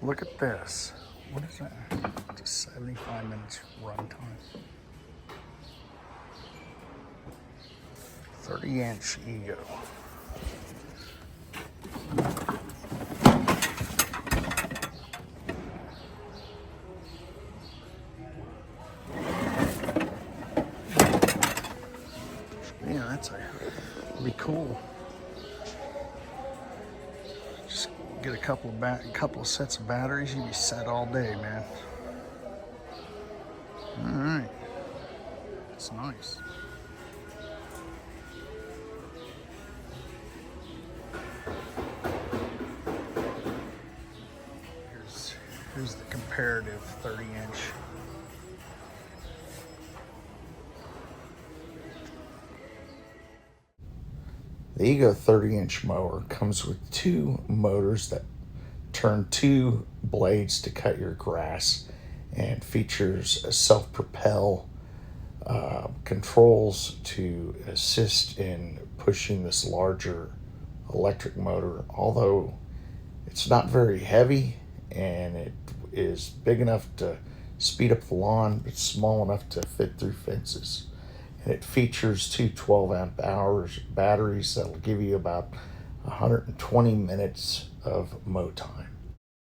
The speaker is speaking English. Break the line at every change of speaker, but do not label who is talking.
Look at this. What is that? It's a 75 minutes run time. 30-inch Ego. Yeah, that'd be cool. Just get a couple of sets of batteries, you'd be set all day, man. All right, it's nice. Here's the comparative 30-inch. The Ego 30-inch mower comes with two motors that turn two blades to cut your grass, and features a self-propel controls to assist in pushing this larger electric motor. Although it's not very heavy and it is big enough to speed up the lawn, but small enough to fit through fences. And it features two 12-amp-hour batteries that'll give you about 120 minutes of mow time.